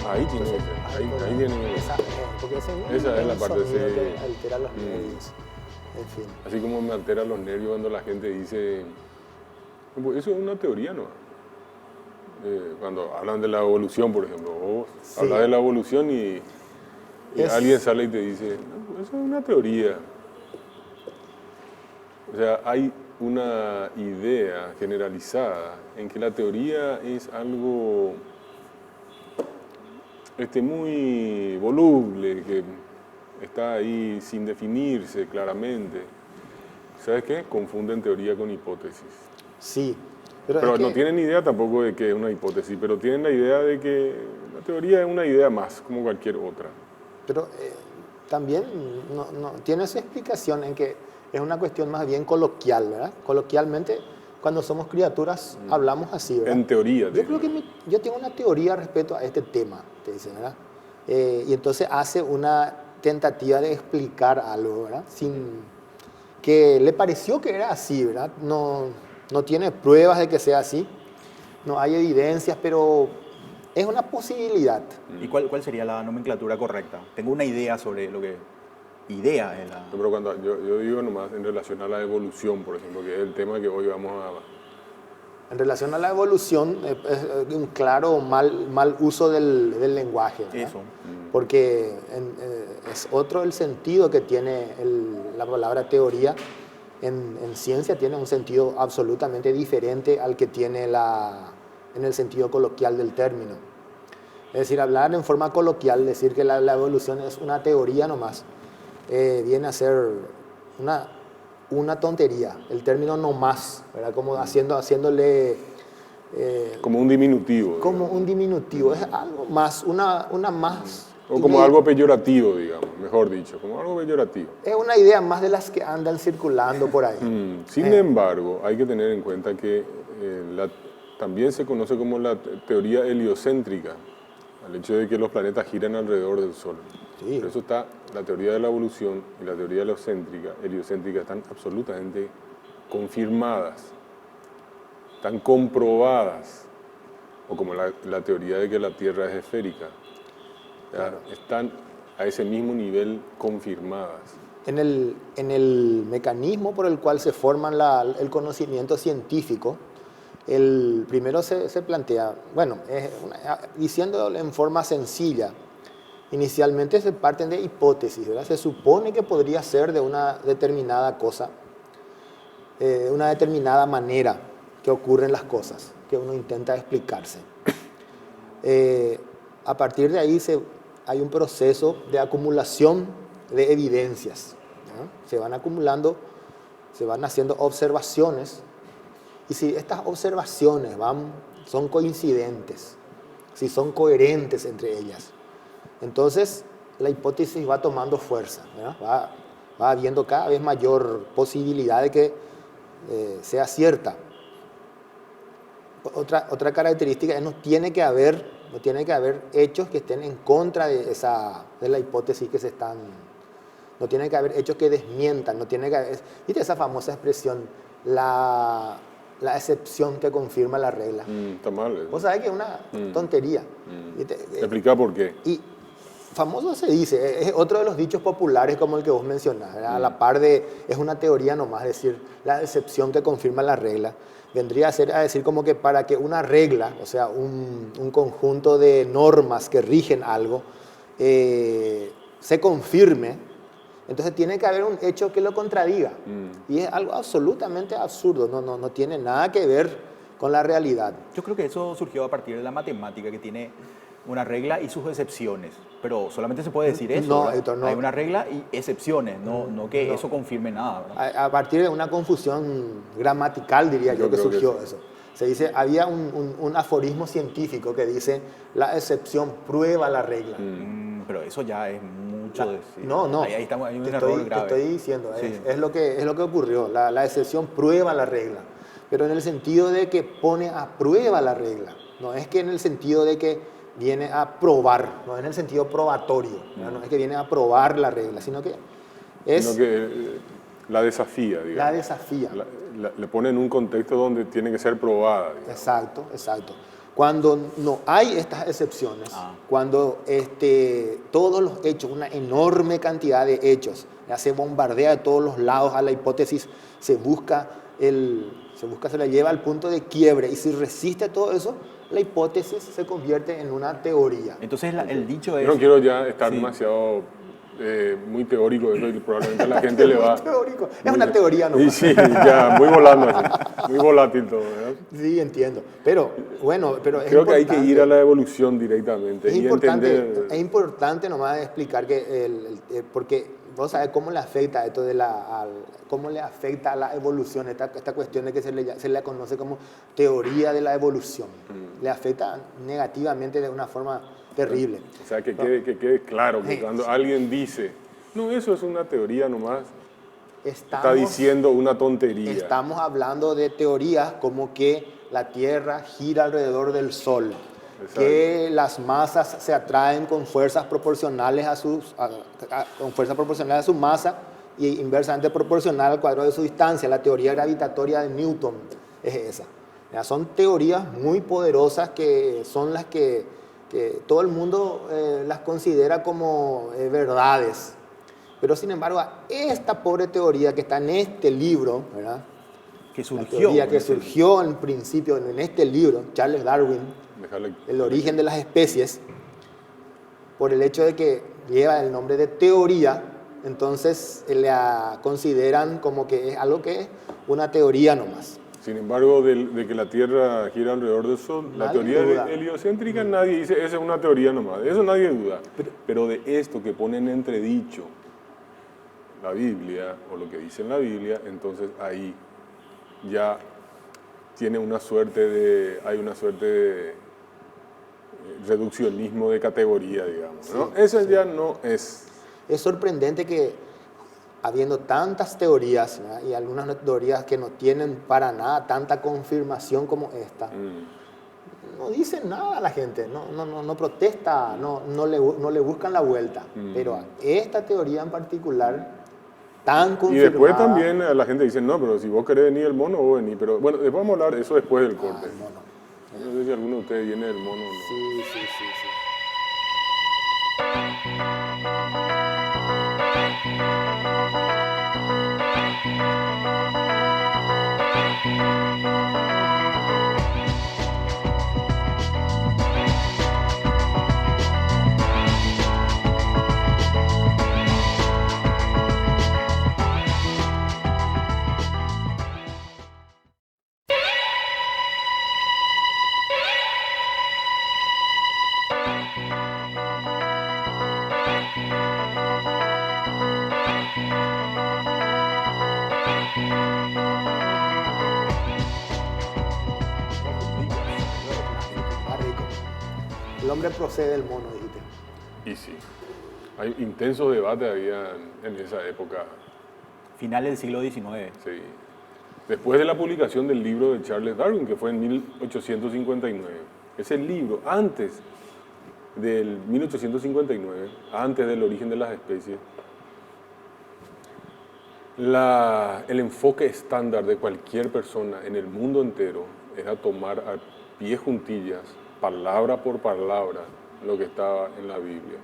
Ahí tiene que Entonces, ser, ahí tiene. porque ese Esa es la el parte, sonido sí. que altera los nervios. En fin. Así como me altera los nervios cuando la gente dice, pues eso es una teoría, ¿no? Cuando hablan de la evolución, por ejemplo, o Sí. hablas de la evolución y alguien sale y te dice, no, eso es una teoría. O sea, hay una idea generalizada en que la teoría es algo muy voluble, que está ahí sin definirse claramente. ¿Sabes qué? Confunden teoría con hipótesis. Sí. Pero no tienen idea tampoco de que es una hipótesis, pero tienen la idea de que la teoría es una idea más, como cualquier otra. Pero también tiene su explicación en que es una cuestión más bien coloquial, ¿verdad? Coloquialmente, cuando somos criaturas, hablamos así, ¿verdad? En teoría. Yo creo que yo tengo una teoría respecto a este tema, te dicen, ¿verdad? Y entonces hace una tentativa de explicar algo, ¿verdad? Sin que le pareció que era así, ¿verdad? No tiene pruebas de que sea así, no hay evidencias, pero es una posibilidad. ¿Y cuál sería la nomenclatura correcta? Tengo una idea sobre lo que... Idea es la... Pero cuando yo digo nomás en relación a la evolución, por ejemplo, que es el tema que hoy vamos a... En relación a la evolución, es un claro mal uso del lenguaje, ¿verdad? Eso. Porque es otro el sentido que tiene la palabra teoría. En ciencia tiene un sentido absolutamente diferente al que tiene en el sentido coloquial del término. Es decir, hablar en forma coloquial, decir que la evolución es una teoría nomás, viene a ser una tontería. El término nomás, ¿verdad? Como haciéndole... como un diminutivo. Como un diminutivo, es algo más, una más... O como algo peyorativo, digamos, mejor dicho, como algo peyorativo. Es una idea más de las que andan circulando por ahí. Sin embargo, hay que tener en cuenta que también se conoce como la teoría heliocéntrica, al hecho de que los planetas giran alrededor del Sol. Sí. Por eso está la teoría de la evolución y la teoría heliocéntrica están absolutamente confirmadas, están comprobadas, o como la teoría de que la Tierra es esférica. Claro. Están a ese mismo nivel confirmadas. En el mecanismo por el cual se forman el conocimiento científico, primero se plantea, bueno, diciéndolo en forma sencilla, inicialmente se parten de hipótesis, ¿verdad? Se supone que podría ser de una determinada cosa, de una determinada manera que ocurren las cosas, que uno intenta explicarse. A partir de ahí hay un proceso de acumulación de evidencias, ¿no? Se van acumulando, se van haciendo observaciones, y si estas observaciones son coincidentes, si son coherentes entre ellas, entonces la hipótesis va tomando fuerza, ¿no? Va habiendo cada vez mayor posibilidad de que sea cierta. Otra característica es no tiene que haber hechos que estén en contra de la hipótesis que se están... No tiene que haber hechos que desmientan, no tiene que haber... ¿Viste esa famosa expresión? La excepción que confirma la regla. Está mal. Vos sabés que es una tontería. Explica por qué. Y famoso se dice, es otro de los dichos populares como el que vos mencionás, a la par de, es una teoría nomás, decir, la excepción que confirma la regla. Vendría a decir como que para que una regla, o sea, un conjunto de normas que rigen algo, se confirme, entonces tiene que haber un hecho que lo contradiga. Y es algo absolutamente absurdo, no tiene nada que ver con la realidad. Yo creo que eso surgió a partir de la matemática, que tiene una regla y sus excepciones, pero solamente se puede decir eso. No, Héctor, no. Hay una regla y excepciones, no que eso confirme nada, ¿verdad? A partir de una confusión gramatical, diría yo que surgió eso. Se dice, había un aforismo científico que dice, la excepción prueba la regla. Pero eso ya es mucho decir. No, ahí estamos, hay un te error grave. estoy diciendo, Sí. es lo que ocurrió. La excepción prueba la regla, pero en el sentido de que pone a prueba la regla. No es que en el sentido de que viene a probar, no en el sentido probatorio, no es que viene a probar la regla, sino que la desafía, digamos. La desafía. Le pone en un contexto donde tiene que ser probada, digamos. Exacto. Cuando no hay estas excepciones, cuando todos los hechos, una enorme cantidad de hechos, ya se bombardea de todos los lados a la hipótesis, se la lleva al punto de quiebre, y si resiste todo eso, la hipótesis se convierte en una teoría. Entonces el dicho es... Yo no quiero ya estar demasiado muy teórico, eso, y probablemente a la gente le va... Muy teórico, es una teoría nomás. Sí, ya, muy volando así, muy volátil todo, ¿verdad? Sí, entiendo. Pero bueno, pero creo que hay que ir a la evolución directamente es y entender... Es importante nomás explicar que porque vos sabés cómo le afecta esto cómo le afecta a la evolución, esta cuestión de que se le conoce como teoría de la evolución. Le afecta negativamente de una forma terrible. O sea, que quede claro que cuando alguien dice, no, eso es una teoría nomás, está diciendo una tontería. Estamos hablando de teorías como que la Tierra gira alrededor del Sol. Exacto. Que las masas se atraen con fuerzas proporcionales a su masa y inversamente proporcional al cuadrado de su distancia. La teoría gravitatoria de Newton es esa. Ya, son teorías muy poderosas que son las que todo el mundo las considera como verdades. Pero sin embargo, esta pobre teoría que está en este libro, ¿verdad? Que surgió. La teoría que surgió en principio en este libro, Charles Darwin, El origen de las especies, por el hecho de que lleva el nombre de teoría, entonces la consideran como que es algo que es una teoría nomás. Sin embargo, de que la Tierra gira alrededor del Sol, la teoría heliocéntrica, nadie dice, esa es una teoría nomás, eso nadie duda. Pero de esto que pone en entredicho la Biblia, o lo que dice en la Biblia, entonces ahí ya hay una suerte de reduccionismo de categoría, digamos, ¿no? Sí, eso ya no es... Es sorprendente que, habiendo tantas teorías, ¿no? Y algunas teorías que no tienen para nada tanta confirmación como esta, no dicen nada a la gente, no protesta, no le buscan la vuelta. Pero esta teoría en particular, tan confirmada... Y después también la gente dice, no, pero si vos querés venir el mono, vos venís. Pero bueno, vamos a hablar de eso después del corte. No sé si alguno de ustedes viene del mono o no. Sí. El hombre procede del mono, dijiste. Y sí, hay intensos debates había en esa época. Finales del siglo XIX. Sí. Después de la publicación del libro de Charles Darwin, que fue en 1859. Ese libro, antes del 1859, antes del origen de las especies, el enfoque estándar de cualquier persona en el mundo entero era tomar a pie juntillas, palabra por palabra, lo que estaba en la Biblia.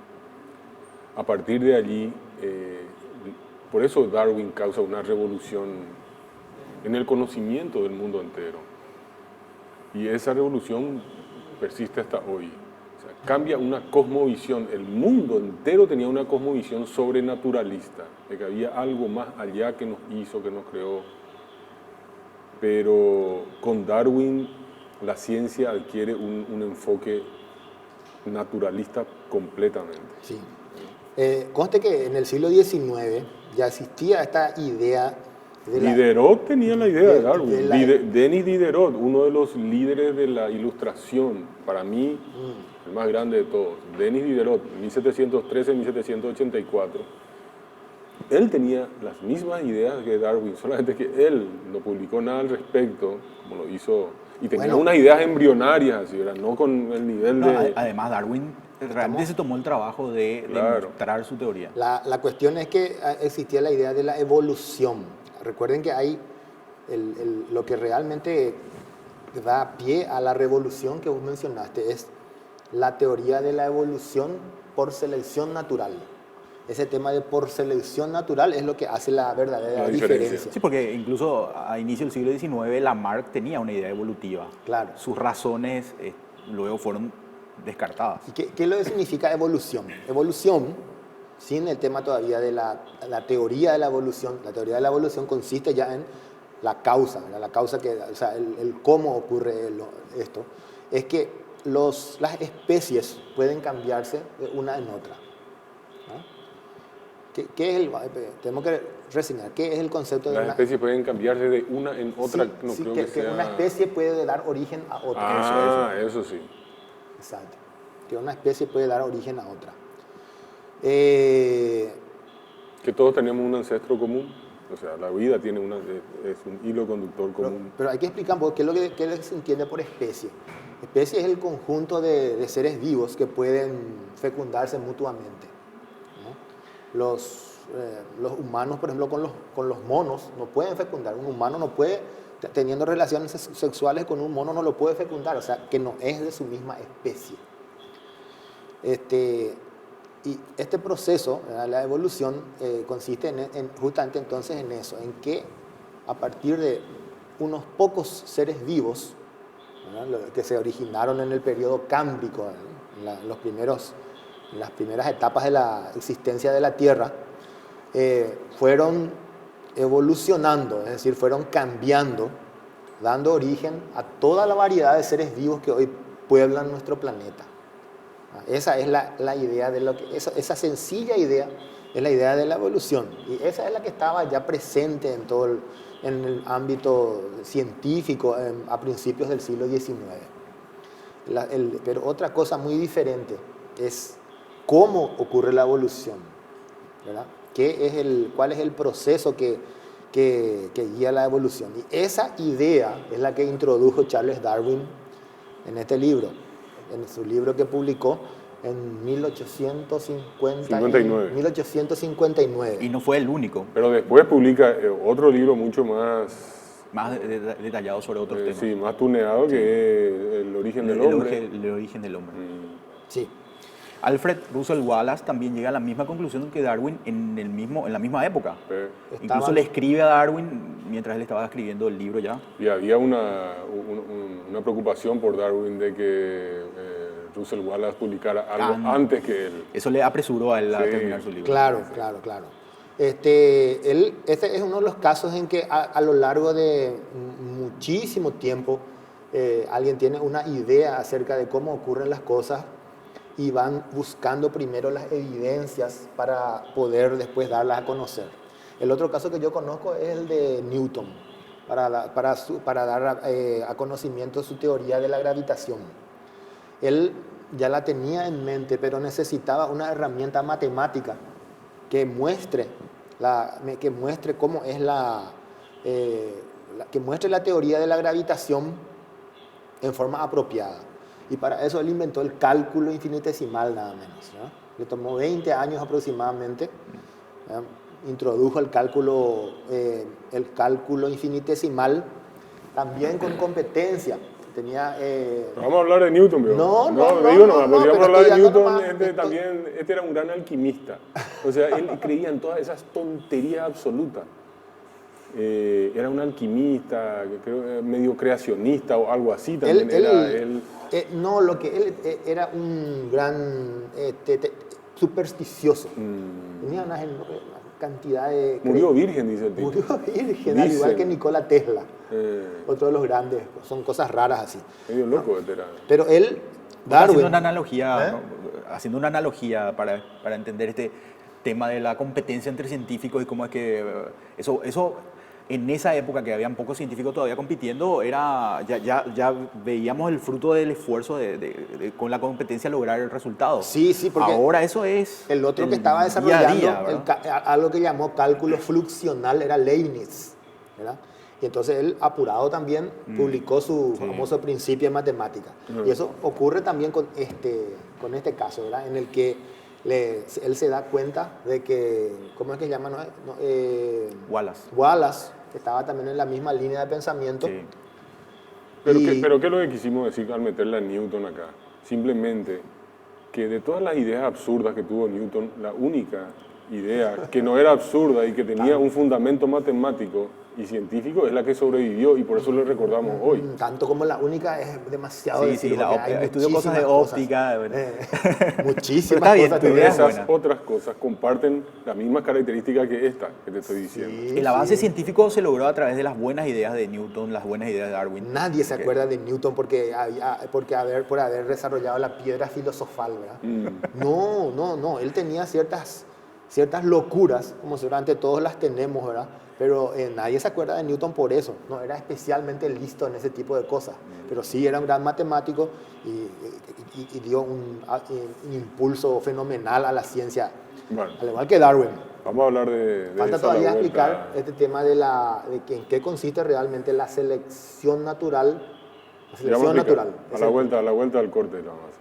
A partir de allí, por eso Darwin causa una revolución en el conocimiento del mundo entero. Y esa revolución persiste hasta hoy. O sea, cambia una cosmovisión. El mundo entero tenía una cosmovisión sobrenaturalista, de que había algo más allá que nos hizo, que nos creó. Pero con Darwin la ciencia adquiere un enfoque naturalista completamente. Sí. Conste que en el siglo XIX ya existía esta idea de Diderot tenía la idea de Darwin. Denis Diderot, uno de los líderes de la Ilustración, para mí el más grande de todos. Denis Diderot, 1713-1784. Él tenía las mismas ideas que Darwin, solamente que él no publicó nada al respecto, como lo hizo, y tenía unas ideas embrionarias, así, ¿verdad? No con el nivel de... Además, Darwin realmente se tomó el trabajo de demostrar su teoría. La cuestión es que existía la idea de la evolución. Recuerden que hay lo que realmente da pie a la revolución que vos mencionaste, es la teoría de la evolución por selección natural. Ese tema de por selección natural es lo que hace la verdadera La diferencia. diferencia. Sí, porque incluso a inicio del siglo XIX Lamarck tenía una idea evolutiva. Claro. Sus razones luego fueron descartadas. ¿Y qué es lo que significa evolución? Evolución, sin el tema todavía de la teoría de la evolución consiste ya en la causa, ¿verdad? La causa o sea, el cómo ocurre esto, es que las especies pueden cambiarse de una en otra. ¿No? Tenemos que reseñar, ¿qué es el concepto de Las especies pueden cambiarse de una en otra, Sí, no sí, creo que sea... una especie puede dar origen a otra. Eso sí. Exacto. Que una especie puede dar origen a otra. Que todos tenemos un ancestro común, o sea, la vida tiene es un hilo conductor común. Pero hay que explicar un poco qué es lo que se entiende por especie. Especie es el conjunto de seres vivos que pueden fecundarse mutuamente, ¿no? Los humanos, por ejemplo, con los monos, no pueden fecundar. Un humano no puede, teniendo relaciones sexuales con un mono, no lo puede fecundar, o sea, que no es de su misma especie. Y este proceso, la evolución, consiste justamente entonces en eso, en que a partir de unos pocos seres vivos, ¿verdad?, que se originaron en el periodo cámbrico, en las primeras etapas de la existencia de la Tierra, fueron evolucionando, es decir, fueron cambiando, dando origen a toda la variedad de seres vivos que hoy pueblan nuestro planeta. Esa es la idea de esa sencilla idea es la idea de la evolución, y esa es la que estaba ya presente en el ámbito científico a principios del siglo XIX. Pero otra cosa muy diferente es cómo ocurre la evolución, ¿verdad? ¿Cuál es el proceso que guía la evolución? Y esa idea es la que introdujo Charles Darwin en este libro, en su libro que publicó en 1859. Y no fue el único. Pero después publica otro libro mucho más Detallado sobre otros temas. Sí, más tuneado, que es El origen del hombre. El origen del hombre. Sí. Alfred Russel Wallace también llega a la misma conclusión que Darwin en la misma época. Incluso le escribe a Darwin mientras él estaba escribiendo el libro ya. Y había una preocupación por Darwin de que Russel Wallace publicara algo antes que él. Eso le apresuró a él a terminar su libro. Claro. Este es uno de los casos en que a lo largo de muchísimo tiempo alguien tiene una idea acerca de cómo ocurren las cosas y van buscando primero las evidencias para poder después darlas a conocer. El otro caso que yo conozco es el de Newton, para dar a conocimiento su teoría de la gravitación. Él ya la tenía en mente, pero necesitaba una herramienta matemática que muestre cómo es que muestre la teoría de la gravitación en forma apropiada. Y para eso él inventó el cálculo infinitesimal, nada menos, ¿no? Le tomó 20 años aproximadamente, ¿no? Introdujo el cálculo infinitesimal, también con competencia. Vamos a hablar de Newton, ¿verdad? No, podríamos hablar de Newton. nomás, También, este era un gran alquimista. O sea, él creía en todas esas tonterías absolutas. Era un alquimista, creo, medio creacionista o algo así también. Él era un gran supersticioso. Tenía una cantidad de... Murió virgen, dice el tipo. Murió virgen, al igual que Nikola Tesla. Otro de los grandes, son cosas raras así. Medio loco este era. Pero él, Darwin... Haciendo una analogía para entender este tema de la competencia entre científicos y cómo es que eso en esa época que habían pocos científicos todavía compitiendo, ya veíamos el fruto del esfuerzo de con la competencia lograr el resultado. Sí, porque ahora eso es el otro que estaba desarrollando día, algo que llamó cálculo fluxional era Leibniz, ¿verdad? Y entonces él, apurado también, publicó su famoso principio de matemática. Y eso ocurre también con este caso, ¿verdad? En el que él se da cuenta de que, ¿cómo es que se llama? Wallace. Wallace, que estaba también en la misma línea de pensamiento, Pero ¿qué es lo que quisimos decir al meterle a Newton acá? Simplemente que de todas las ideas absurdas que tuvo Newton, la única idea que no era absurda y que tenía un fundamento matemático y científico es la que sobrevivió y por eso le recordamos hoy. Tanto como la única es demasiado Sí, decir, sí, porque hay estudió cosas de muchísimas óptica. muchísimas Pero está bien, cosas. tu Pero idea es esas buena. otras cosas comparten las mismas características que esta que te estoy diciendo. Sí, El avance sí. científico se logró a través de las buenas ideas de Newton, las buenas ideas de Darwin. Nadie se Ok. acuerda de Newton por haber desarrollado la piedra filosofal, ¿verdad? No, él tenía ciertas locuras, como seguramente todos las tenemos, ¿verdad? Pero nadie se acuerda de Newton por eso, no era especialmente listo en ese tipo de cosas, pero sí era un gran matemático y dio un impulso fenomenal a la ciencia, Bueno, al igual que Darwin. vamos a hablar de Falta eso a la todavía vuelta. explicar este tema de en qué consiste realmente la selección natural. La Ya vamos selección a explicar. natural. A la vuelta del corte lo vamos a hacer.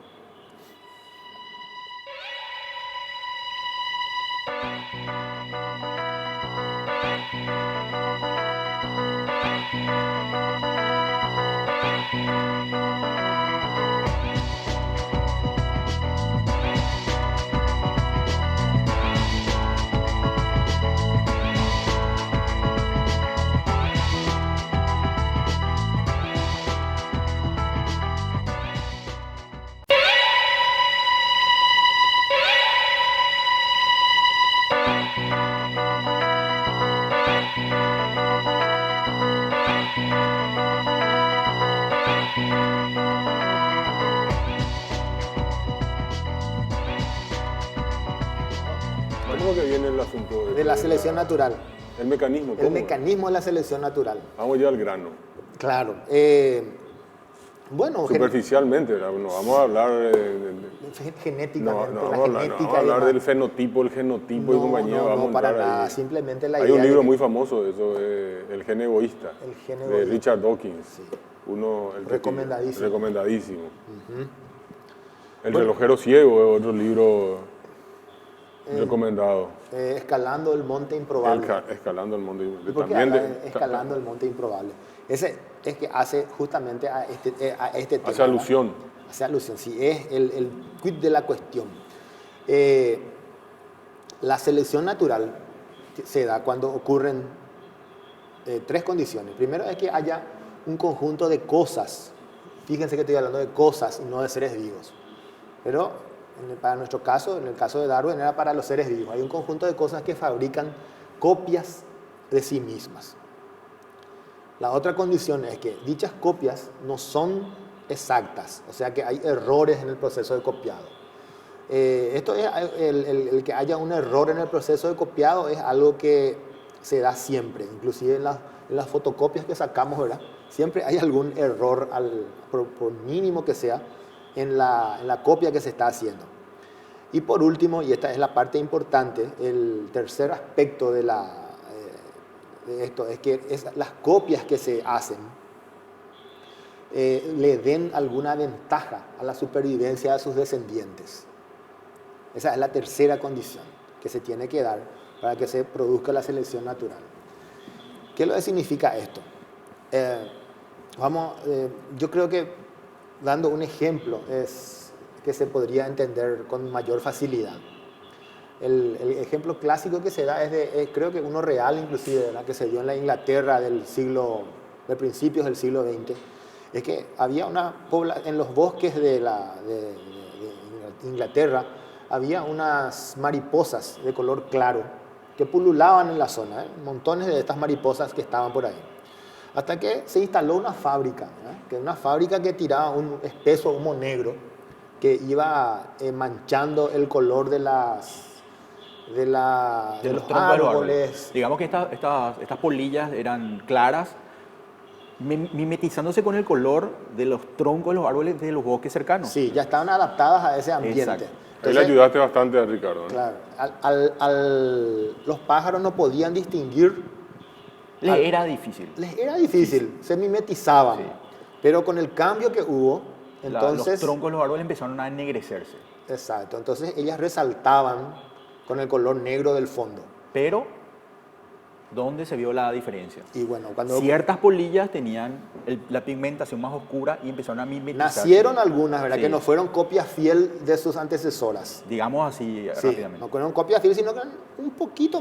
¿Cómo que viene el asunto De la selección natural. El mecanismo, El ¿cómo? mecanismo de la selección natural. Vamos ya al grano. Claro. Bueno, Superficialmente, ¿verdad? No vamos a hablar genéticamente, no la vamos a hablar, genética no vamos a y hablar demás. del fenotipo, el genotipo y No, compañía. no, Vamos no, a para entrar nada. ahí. Simplemente la Hay idea un de libro que- muy famoso de eso, El gen egoísta, El gen de egoísta. Richard Dawkins. Sí. El que- Recomendadísimo. recomendadísimo. El relojero ciego es otro libro recomendado. Escalando el monte improbable. Escalando el mundo. ¿Y por qué También habla de escalando el monte improbable? Ese es que hace justamente a este tema. hace ¿verdad? alusión. Hace alusión, sí, es el quid de la cuestión. La selección natural se da cuando ocurren tres condiciones. Primero es que haya un conjunto de cosas. Fíjense que estoy hablando de cosas y no de seres vivos. Pero para nuestro caso, en el caso de Darwin, era para los seres vivos. Hay un conjunto de cosas que fabrican copias de sí mismas. La otra condición es que dichas copias no son exactas, o sea que hay errores en el proceso de copiado. Esto es el que haya un error en el proceso de copiado es algo que se da siempre, inclusive en las fotocopias que sacamos, ¿verdad? Siempre hay algún error, por mínimo que sea, en la copia que se está haciendo. Y por último, y esta es la parte importante, el tercer aspecto de esto es que las copias que se hacen le den alguna ventaja a la supervivencia de sus descendientes. Esa es la tercera condición que se tiene que dar para que se produzca la selección natural. ¿Qué es lo que significa esto? Yo creo que dando un ejemplo es que se podría entender con mayor facilidad. El ejemplo clásico que se da es creo que uno real inclusive, ¿verdad? Que se dio en la Inglaterra de principios del siglo XX, es que había en los bosques de Inglaterra había unas mariposas de color claro que pululaban en la zona, montones de estas mariposas que estaban por ahí. Hasta que se instaló una fábrica, que tiraba un espeso humo negro que iba manchando el color de los troncos de los árboles. Digamos que estas polillas eran claras, mimetizándose con el color de los troncos de los árboles de los bosques cercanos. Sí, ya estaban adaptadas a ese ambiente. Exacto. Ahí le ayudaste bastante a Ricardo, ¿no? Claro, los pájaros no podían distinguir. Les era difícil. Les era difícil, se mimetizaban. Sí. Pero con el cambio que hubo, entonces... Los troncos de los árboles empezaron a ennegrecerse. Exacto, entonces ellas resaltaban con el color negro del fondo. Pero donde se vio la diferencia. Y bueno, cuando Ciertas polillas tenían la pigmentación más oscura y empezaron a mimetizar. nacieron algunas, ¿verdad? Sí. Que no fueron copia fiel de sus antecesoras. Digamos así Sí, rápidamente. no fueron copia fiel, sino que eran un poquito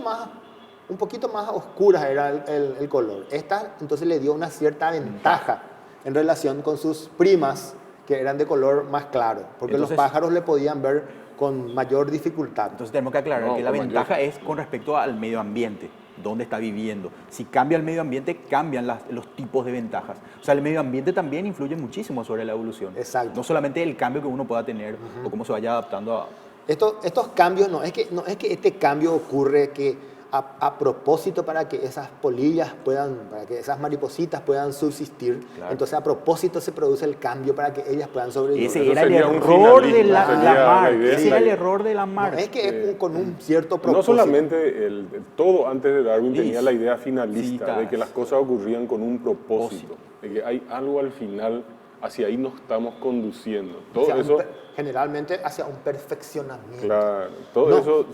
más oscuras era el color. Esta entonces le dio una cierta ventaja en relación con sus primas, que eran de color más claro, porque Entonces, los pájaros le podían ver con mayor dificultad. Entonces tenemos que aclarar No, que la con ventaja mayor. es con respecto al medio ambiente, dónde está viviendo. Si cambia el medio ambiente, cambian los tipos de ventajas. O sea, el medio ambiente también influye muchísimo sobre la evolución. Exacto. No solamente el cambio que uno pueda tener o cómo se vaya adaptando a... Estos cambios no es que este cambio ocurre que a propósito para que esas polillas para que esas maripositas puedan subsistir. Claro. Entonces a propósito se produce el cambio para que ellas puedan sobrevivir. Ese Eso era el sería un error de finalismo, la sería Lamarck. la idea. Ese era el error de No, Lamarck. es que es con un cierto No propósito. solamente todo antes de Darwin Sí, tenía la idea finalista citas. de que las cosas ocurrían con un propósito, de que hay algo al final, hacia ahí nos estamos conduciendo. Todo Hacia eso, generalmente hacia un perfeccionamiento. claro, todo No. eso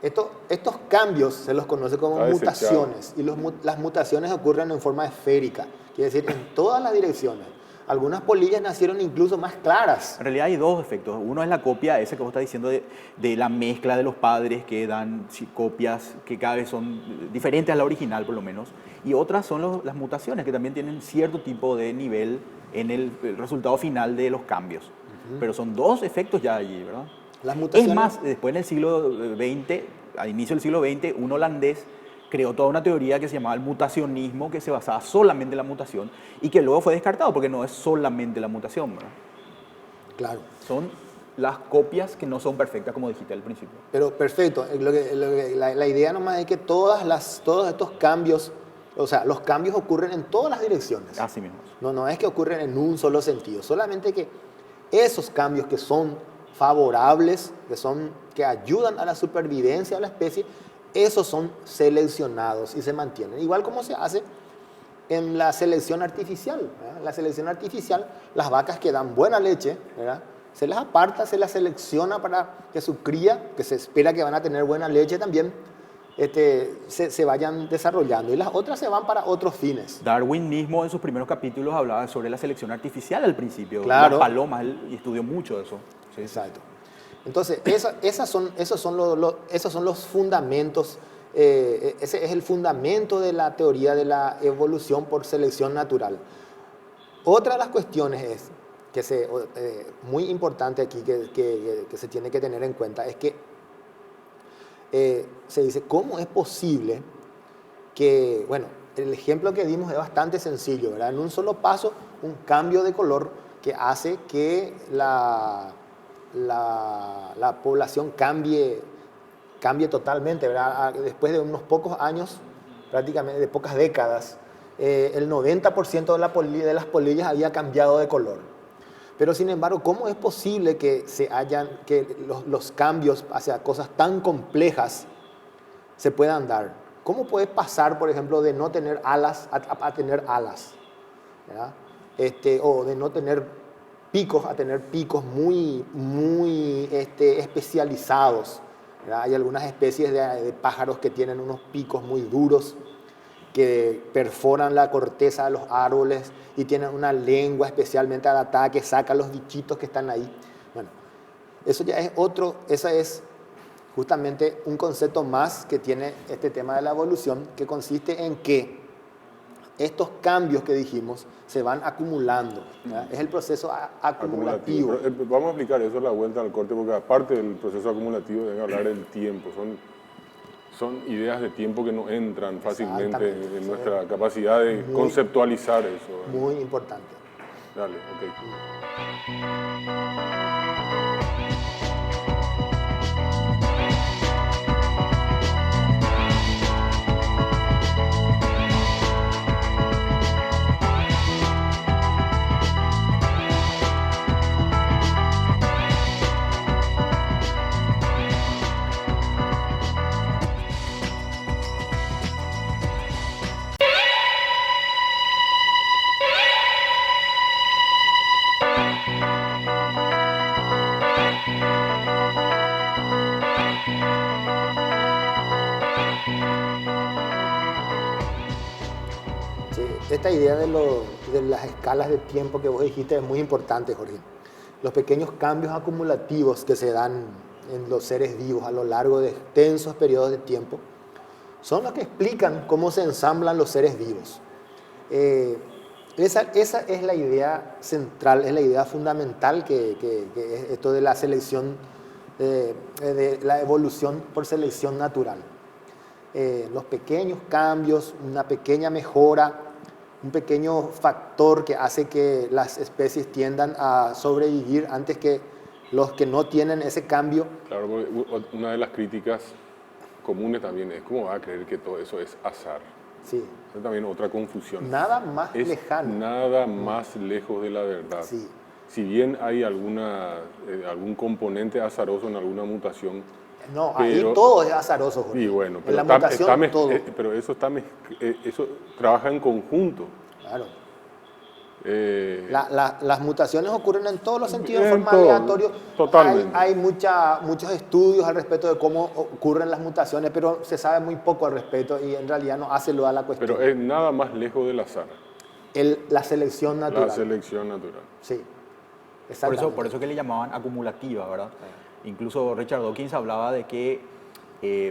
Estos cambios se los conoce como Está desechado. mutaciones y las mutaciones ocurren en forma esférica, quiere decir en todas las direcciones. Algunas polillas nacieron incluso más claras. En realidad hay dos efectos. Uno es la copia, ese que vos estás diciendo, de la mezcla de los padres que dan copias que cada vez son diferentes a la original, por lo menos. Y otras son las mutaciones, que también tienen cierto tipo de nivel en el resultado final de los cambios. Pero son dos efectos ya allí, ¿verdad? Las mutaciones, Es más, después en el siglo XX, al inicio del siglo XX, un holandés creó toda una teoría que se llamaba el mutacionismo, que se basaba solamente en la mutación y que luego fue descartado porque no es solamente la mutación, ¿verdad? claro. Son las copias que no son perfectas, como dijiste al principio. Pero perfecto, la idea nomás es que todos estos cambios, o sea, los cambios ocurren en todas las direcciones. Así mismo. No es que ocurren en un solo sentido, solamente que esos cambios que son favorables, que ayudan a la supervivencia de la especie, esos son seleccionados y se mantienen. Igual como se hace en la selección artificial, ¿verdad? En la selección artificial, las vacas que dan buena leche, ¿verdad? Se las aparta, se las selecciona para que su cría, que se espera que van a tener buena leche también, se vayan desarrollando. Y las otras se van para otros fines. Darwin mismo en sus primeros capítulos hablaba sobre la selección artificial al principio. Claro. Las palomas, él estudió mucho eso. Sí. Exacto. Entonces, esos son los fundamentos, ese es el fundamento de la teoría de la evolución por selección natural. Otra de las cuestiones muy importante aquí que se tiene que tener en cuenta es que se dice, ¿cómo es posible que, bueno, el ejemplo que dimos es bastante sencillo, ¿verdad? En un solo paso, un cambio de color que hace que la población cambie totalmente, ¿verdad? Después de unos pocos años, prácticamente de pocas décadas, el 90% de las polillas había cambiado de color. Pero sin embargo, ¿cómo es posible que los cambios hacia cosas tan complejas se puedan dar? ¿Cómo puede pasar, por ejemplo, de no tener alas a tener alas, ¿verdad? O de no tener picos a tener picos muy especializados, ¿verdad? Hay algunas especies de pájaros que tienen unos picos muy duros que perforan la corteza de los árboles y tienen una lengua especialmente adaptada que saca los bichitos que están ahí. Bueno, eso es justamente un concepto más que tiene este tema de la evolución, que consiste en que estos cambios que dijimos se van acumulando, ¿verdad? Es el proceso acumulativo. Pero, vamos a explicar eso a la vuelta al corte, porque aparte del proceso acumulativo debe hablar del tiempo. Son ideas de tiempo que no entran fácilmente Exactamente. en nuestra capacidad de conceptualizar eso. Muy importante. Dale, ok. esta idea de las escalas de tiempo que vos dijiste es muy importante, Jorge. Los pequeños cambios acumulativos que se dan en los seres vivos a lo largo de extensos periodos de tiempo son los que explican cómo se ensamblan los seres vivos. Esa es la idea central, es la idea fundamental que es esto de la selección, de la evolución por selección natural. Los pequeños cambios, una pequeña mejora, un pequeño factor que hace que las especies tiendan a sobrevivir antes que los que no tienen ese cambio. Claro, porque una de las críticas comunes también es cómo va a creer que todo eso es azar. Sí. Es también otra confusión. Nada más es lejano. Nada más lejos de la verdad. Sí. Si bien hay algún componente azaroso en alguna mutación. No, ahí todo es azaroso, Jorge. Sí, bueno, en la mutación todo. Pero eso trabaja en conjunto. Claro. Las mutaciones ocurren en todos los sentidos de forma todo, aleatoria. Totalmente. Hay muchos estudios al respecto de cómo ocurren las mutaciones, pero se sabe muy poco al respecto y en realidad no hace lugar a la cuestión. Pero es nada más lejos del azar. La selección natural. La selección natural. Sí, exactamente. Por eso que le llamaban acumulativa, ¿verdad? Incluso Richard Dawkins hablaba de que,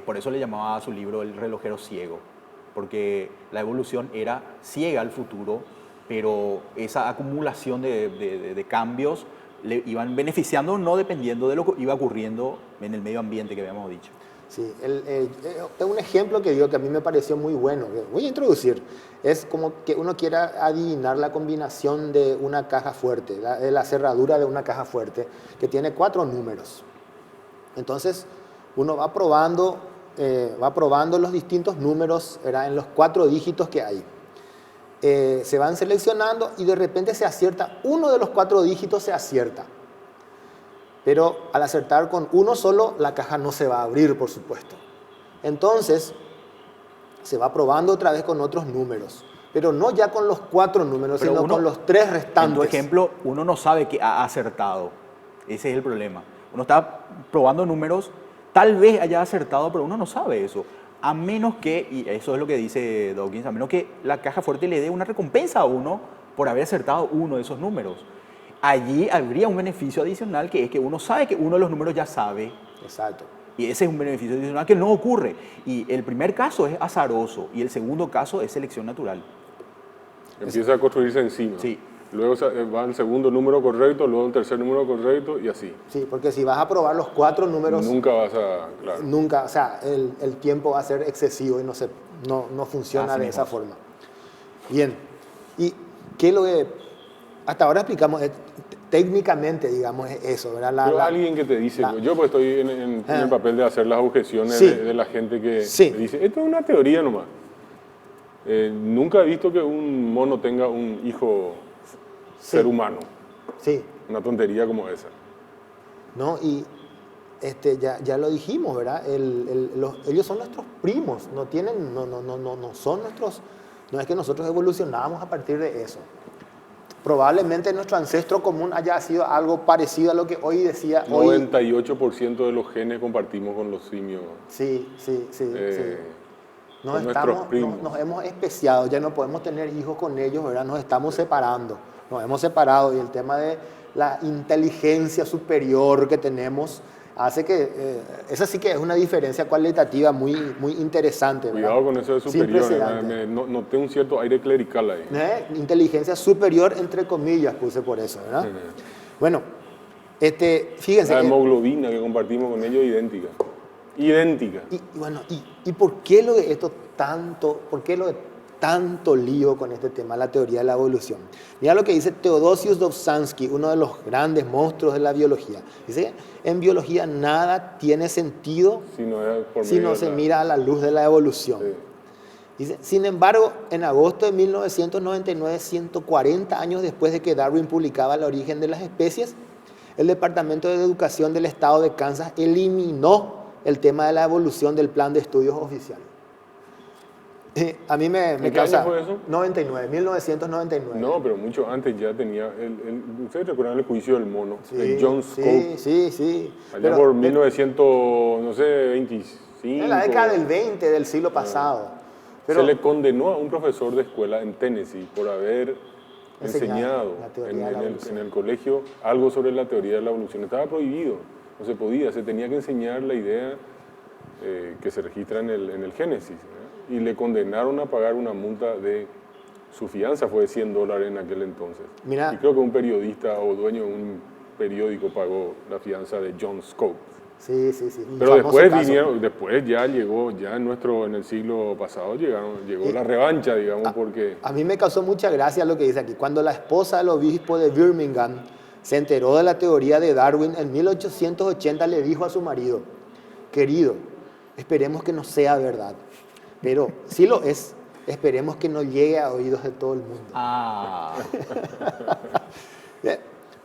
por eso le llamaba a su libro El relojero ciego, porque la evolución era ciega al futuro, pero esa acumulación de cambios le iban beneficiando no dependiendo de lo que iba ocurriendo en el medio ambiente que habíamos dicho. Sí, tengo un ejemplo que digo que a mí me pareció muy bueno, que voy a introducir. Es como que uno quiera adivinar la combinación de una caja fuerte, de la cerradura de una caja fuerte, que tiene 4 números. Entonces, uno va probando los distintos números en los 4 dígitos que hay. Se van seleccionando y de repente se acierta, uno de los 4 dígitos se acierta. Pero al acertar con uno solo, la caja no se va a abrir, por supuesto. Entonces, se va probando otra vez con otros números. Pero no ya con los 4 números, pero sino con los 3 restantes. Por ejemplo, uno no sabe que ha acertado. Ese es el problema. Uno está probando números, tal vez haya acertado, pero uno no sabe eso. A menos que, y eso es lo que dice Dawkins, a menos que la caja fuerte le dé una recompensa a uno por haber acertado uno de esos números. Allí habría un beneficio adicional, que es que uno sabe que uno de los números ya sabe. Exacto. Y ese es un beneficio adicional que no ocurre. Y el primer caso es azaroso y el segundo caso es selección natural. Empieza a construirse encima. Sí. Luego va el segundo número correcto, luego el tercer número correcto y así. Sí, porque si vas a probar los 4 números... Nunca vas a... Claro. Nunca, o sea, el tiempo va a ser excesivo y no funciona Así de mismo. esa forma. Bien. ¿Y qué es lo que... Hasta ahora explicamos, técnicamente, digamos, es eso, ¿verdad? Pero alguien que te dice... Yo pues estoy en el papel de hacer las objeciones Sí. de la gente que Sí. me dice, esto es una teoría nomás. Nunca he visto que un mono tenga un hijo ser humano. Sí. Una tontería como esa. ¿No? Y ya lo dijimos, ¿verdad? Ellos son nuestros primos, no son nuestros... No es que nosotros evolucionamos a partir de eso. Probablemente nuestro ancestro común haya sido algo parecido a lo que hoy decía... 98% de los genes compartimos con los simios. Sí. Son nuestros primos. Nos hemos especiado, ya no podemos tener hijos con ellos, ¿verdad? Nos estamos separando, nos hemos separado y el tema de la inteligencia superior que tenemos hace que, esa sí que es una diferencia cualitativa muy interesante, ¿verdad? Cuidado con eso de Sin superior, precedente. noté un cierto aire clerical ahí. Inteligencia superior, entre comillas, puse por eso, ¿verdad? Bueno, fíjense. La hemoglobina que compartimos con ellos idéntica. Idéntica. ¿Y por qué lo de esto tanto lío con este tema, la teoría de la evolución? Mira lo que dice Theodosius Dobzhansky, uno de los grandes monstruos de la biología. Dice, en biología nada tiene sentido si no se mira a la luz de la evolución. Sí. Dice, sin embargo, en agosto de 1999, 140 años después de que Darwin publicaba El origen de las especies, el Departamento de Educación del Estado de Kansas eliminó el tema de la evolución del plan de estudios oficial. A mí me ¿En qué causa... año fue eso? 1999. No, pero mucho antes ya tenía... ¿Ustedes recuerdan el juicio del mono? El John Scott. Sí. Allá por 1900, no sé, 25. En la década del 20 del siglo pasado. Pero- se le condenó a un profesor de escuela en Tennessee por haber enseñado la teoría de la evolución. en el colegio algo sobre la teoría de la evolución. Estaba prohibido, no se podía, se tenía que enseñar la idea que se registra en el Génesis, ¿eh? Y le condenaron a pagar una multa de, su fianza fue de $100 en aquel entonces. Mira. Y creo que un periodista o dueño de un periódico pagó la fianza de John Scopes. Sí. Un Pero famoso después caso. después ya llegó, ya en el siglo pasado llegó la revancha, digamos, porque A mí me causó mucha gracia lo que dice aquí. Cuando la esposa del obispo de Birmingham se enteró de la teoría de Darwin, en 1880 le dijo a su marido: querido, esperemos que no sea verdad, pero si lo es, esperemos que no llegue a oídos de todo el mundo.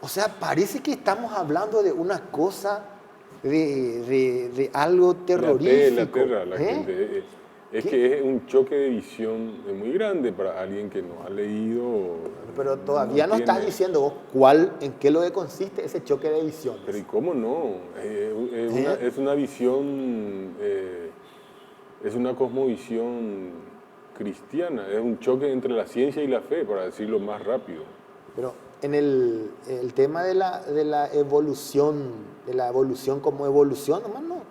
O sea, parece que estamos hablando de una cosa, de algo terrorífico. la ¿eh? gente. Es ¿Qué? que es un choque de visión muy grande para alguien que no ha leído. Pero todavía no estás tiene- diciendo vos en qué lo que consiste ese choque de visiones. Pero ¿y cómo no? Es una visión, es una cosmovisión cristiana, es un choque entre la ciencia y la fe, para decirlo más rápido. Pero en el tema de la evolución como evolución, nomás no,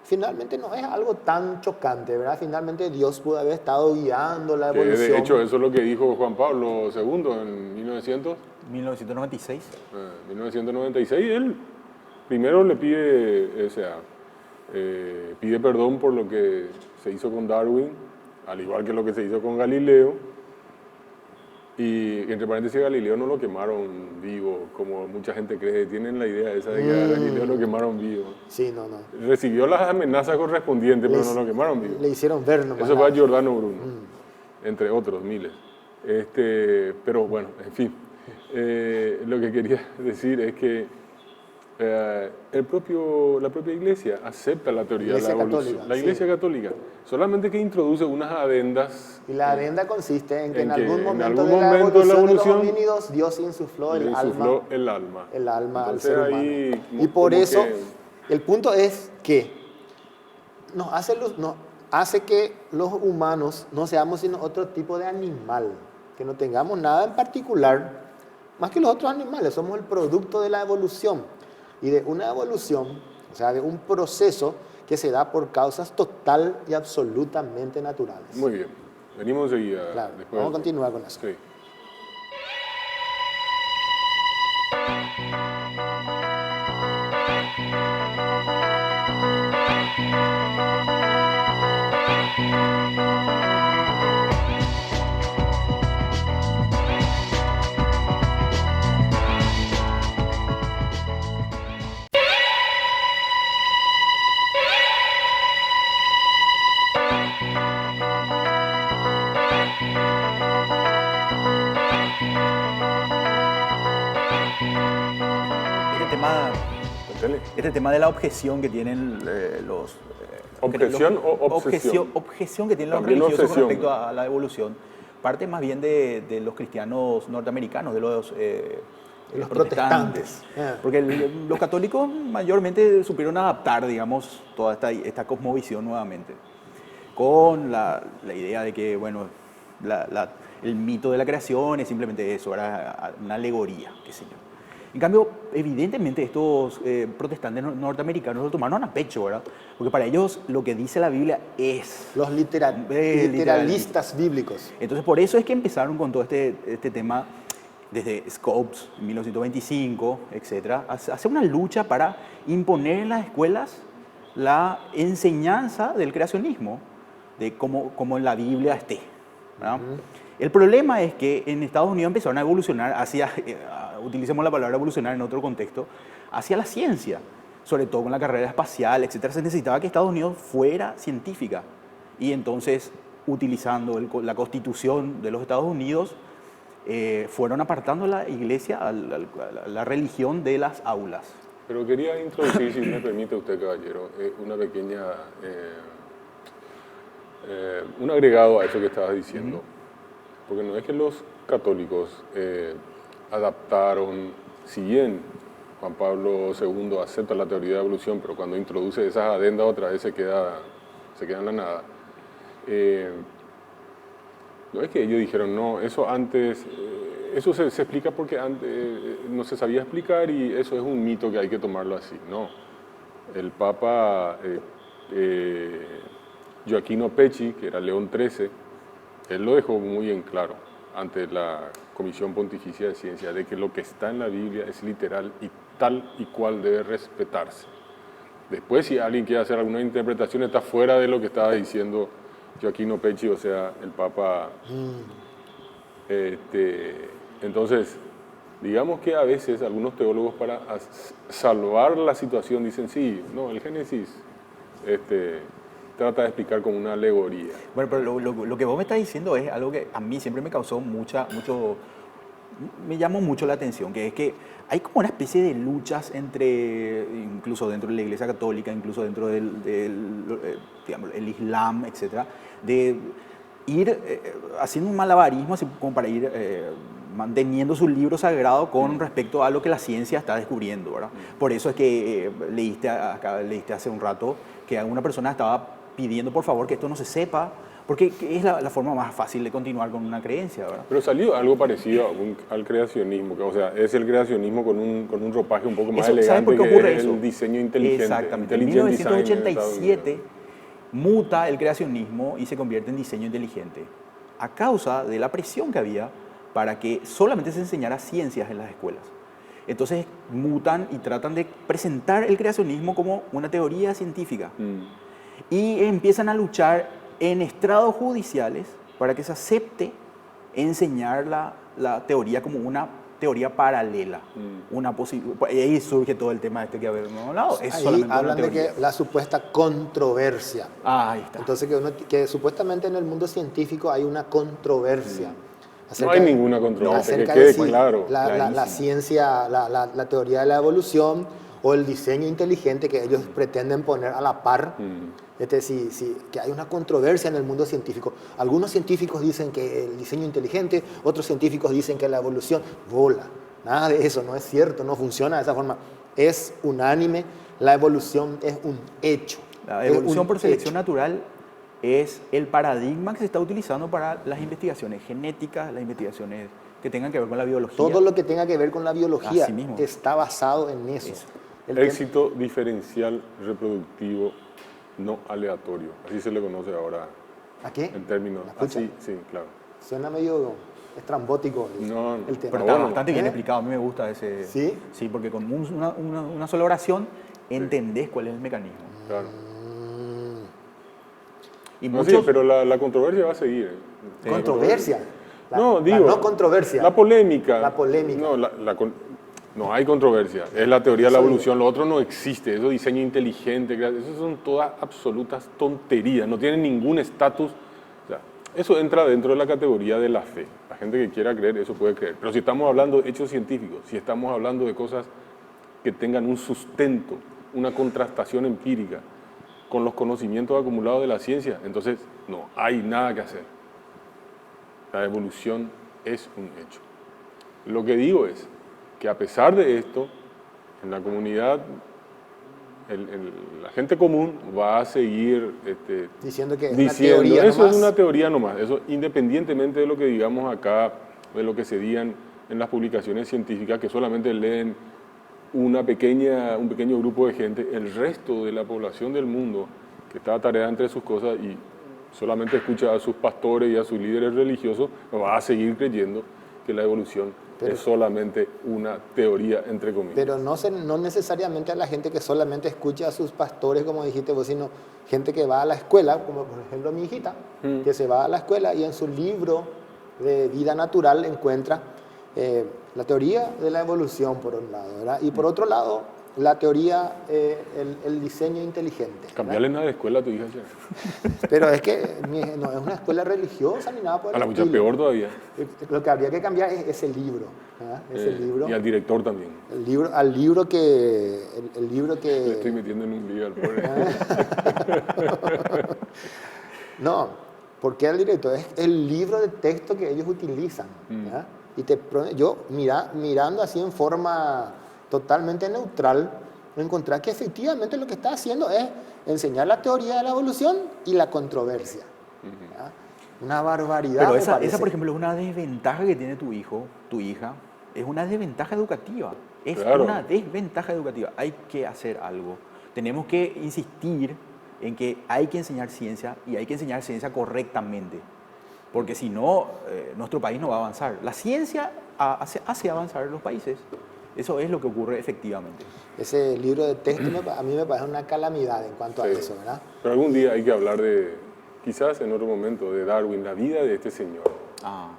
finalmente no es algo tan chocante, ¿verdad? Finalmente Dios pudo haber estado guiando la Que evolución. de hecho, eso es lo que dijo Juan Pablo II en 1996. 1996. Él primero le pide, pide perdón por lo que se hizo con Darwin, al igual que lo que se hizo con Galileo. Y entre paréntesis, Galileo no lo quemaron vivo, como mucha gente cree. Tienen la idea esa de que a Galileo lo quemaron vivo. Sí, no. Recibió las amenazas correspondientes, pero Le- no lo quemaron vivo. Le hicieron ver nomás. Eso fue a Giordano Bruno, entre otros miles. Pero bueno, en fin. Lo que quería decir es que la propia Iglesia acepta la teoría de la Iglesia evolución. católica, La Iglesia sí. católica. Solamente que introduce unas adendas. Y la adenda consiste en que en que algún en momento, algún de la momento de la evolución de los evolución, homínidos, Dios insufló le el insufló alma. el alma. al Entonces, ser humano. ahí, Y por como eso, que- el punto es que nos hace que los humanos no seamos sino otro tipo de animal, que no tengamos nada en particular, más que los otros animales, somos el producto de la evolución. Y de una evolución, o sea, de un proceso que se da por causas total y absolutamente naturales. Muy bien. Venimos enseguida. Claro, después vamos a del- continuar con eso. Sí. Dale. Este tema de la objeción que tienen los... ¿Objeción o obsesión? Objeción que tienen los También religiosos con obsesión, respecto ¿no? a la evolución. Parte más bien de los cristianos norteamericanos, de los protestantes. Porque los católicos mayormente supieron adaptar, digamos, toda esta cosmovisión nuevamente. Con la idea de que, bueno, el mito de la creación es simplemente eso, era una alegoría, qué sé yo. En cambio, evidentemente estos protestantes norteamericanos lo tomaron a pecho, ¿verdad? Porque para ellos lo que dice la Biblia es... Los literalistas bíblicos. Entonces, por eso es que empezaron con todo este tema desde Scopes, en 1925, etc. Hace una lucha para imponer en las escuelas la enseñanza del creacionismo, de cómo en la Biblia esté, ¿verdad? El problema es que en Estados Unidos empezaron a evolucionar hacia, utilicemos la palabra evolucionar en otro contexto, hacia la ciencia, sobre todo con la carrera espacial, etc. Se necesitaba que Estados Unidos fuera científica. Y entonces, utilizando la Constitución de los Estados Unidos, fueron apartando la iglesia, la religión de las aulas. Pero quería introducir, si me permite usted, caballero, una pequeña... un agregado a eso que estabas diciendo. Porque no es que los católicos adaptaron, si bien Juan Pablo II acepta la teoría de la evolución, pero cuando introduce esas adendas otra vez se queda en la nada. No es que ellos dijeron, no, eso antes, eso se explica porque antes no se sabía explicar y eso es un mito que hay que tomarlo así. No, el Papa Gioacchino Pecci, que era León XIII, él lo dejó muy en claro ante la Comisión Pontificia de Ciencia, de que lo que está en la Biblia es literal y tal y cual debe respetarse. Después, si alguien quiere hacer alguna interpretación, está fuera de lo que estaba diciendo Gioacchino Pecci, o sea, el Papa. Entonces, digamos que a veces algunos teólogos para salvar la situación dicen, sí, no, el Génesis trata de explicar como una alegoría. Bueno, pero lo que vos me estás diciendo es algo que a mí siempre me causó me llamó mucho la atención, que es que hay como una especie de luchas incluso dentro de la Iglesia Católica, incluso dentro digamos, el Islam, etcétera, de ir haciendo un malabarismo así como para ir manteniendo su libro sagrado con respecto a lo que la ciencia está descubriendo, ¿verdad? Por eso es que leíste hace un rato que una persona estaba pidiendo por favor que esto no se sepa, porque es la forma más fácil de continuar con una creencia, ¿verdad? Pero salió algo parecido al creacionismo, o sea, es el creacionismo con un ropaje un poco más Eso, ¿sabes elegante, por qué que ocurre es eso? el diseño inteligente. Exactamente. En Intelligent design en Estados 1987 muta el creacionismo y se convierte en diseño inteligente, a causa de la presión que había para que solamente se enseñara ciencias en las escuelas. Entonces mutan y tratan de presentar el creacionismo como una teoría científica. Y empiezan a luchar en estrados judiciales para que se acepte enseñar la teoría como una teoría paralela. Y ahí surge todo el tema que habíamos hablado. Es Ahí solamente hablan una de teoría. que la supuesta controversia. Ahí está. Entonces, que supuestamente en el mundo científico hay una controversia. No hay ninguna controversia, que acerca quede de si claro. la ciencia, la teoría de la evolución o el diseño inteligente que ellos pretenden poner a la par. Que hay una controversia en el mundo científico. Algunos científicos dicen que el diseño inteligente, otros científicos dicen que la evolución, bola. Nada de eso, no es cierto, no funciona de esa forma. Es unánime, la evolución es un hecho. La evolución por selección natural es el paradigma que se está utilizando para las investigaciones genéticas, las investigaciones que tengan que ver con la biología. Todo lo que tenga que ver con la biología Así mismo. está basado en eso. Éxito diferencial reproductivo no aleatorio. Así se le conoce ahora. ¿A qué? En términos. Así, sí, claro. Suena medio estrambótico el tema. Pero está bastante bien explicado. A mí me gusta ese. ¿Sí? Sí, porque con una sola oración entendés cuál es el mecanismo. Claro. Y No, muchos, sí, pero la controversia va a seguir. ¿Controversia? No, digo. No controversia. La polémica. La polémica. No, no hay controversia. Es la teoría de la evolución. Lo otro no existe. Eso diseño inteligente. Eso son todas absolutas tonterías. No tienen ningún estatus. O sea, eso entra dentro de la categoría de la fe. La gente que quiera creer, eso puede creer. Pero si estamos hablando de hechos científicos, si estamos hablando de cosas que tengan un sustento, una contrastación empírica con los conocimientos acumulados de la ciencia, entonces no hay nada que hacer. La evolución es un hecho. Lo que digo es que a pesar de esto, en la comunidad, la gente común va a seguir diciendo que es una teoría eso nomás. es una teoría nomás. Eso independientemente de lo que digamos acá, de lo que se digan en las publicaciones científicas, que solamente leen un pequeño grupo de gente, el resto de la población del mundo que está atareada entre sus cosas y solamente escucha a sus pastores y a sus líderes religiosos, va a seguir creyendo que la evolución es solamente una teoría, entre comillas. Pero no necesariamente a la gente que solamente escucha a sus pastores, como dijiste vos, sino gente que va a la escuela, como por ejemplo mi hijita, que se va a la escuela y en su libro de vida natural encuentra la teoría de la evolución, por un lado, ¿verdad? Y por otro lado, la teoría, el diseño inteligente. Cambiarle nada de escuela a tu hija ya. Pero es que no es una escuela religiosa ni nada por el A la mucha estilo. peor todavía. Lo que habría que cambiar es ese libro, ¿verdad? Ese libro. Y al director también. El libro que... Le estoy metiendo en un lío al pobre. No, porque el director es el libro de texto que ellos utilizan, ¿verdad? Y yo mirando así en forma totalmente neutral, encontré que efectivamente lo que está haciendo es enseñar la teoría de la evolución y la controversia. Una barbaridad. Pero me esa, parece. por ejemplo, es una desventaja que tiene tu hijo, tu hija. Es una desventaja educativa. Es Claro. una desventaja educativa. Hay que hacer algo. Tenemos que insistir en que hay que enseñar ciencia y hay que enseñar ciencia correctamente. Porque si no, nuestro país no va a avanzar. La ciencia hace avanzar los países. Eso es lo que ocurre efectivamente. Ese libro de texto a mí me parece una calamidad en cuanto a Sí. eso, ¿verdad? Pero algún día hay que hablar de, quizás en otro momento, de Darwin, la vida de este señor. Ah,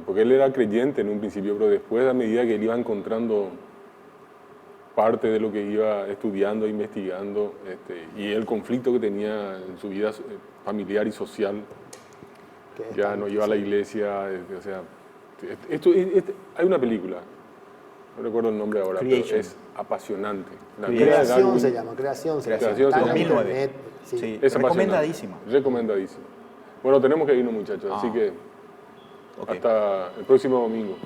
Porque él era creyente en un principio, pero después, a medida que él iba encontrando parte de lo que iba estudiando, investigando, y el conflicto que tenía en su vida familiar y social, Que ya no iba a la iglesia, o sea, hay una película, no recuerdo el nombre ahora, Creation. pero es apasionante. La vida de Creación Darwin se llama, creación se llama. Creación Está se en llama. internet. Sí. Sí. es apasionante. Recomendadísima. Recomendadísima. Bueno, tenemos que irnos, muchachos, así que Ok. hasta el próximo domingo.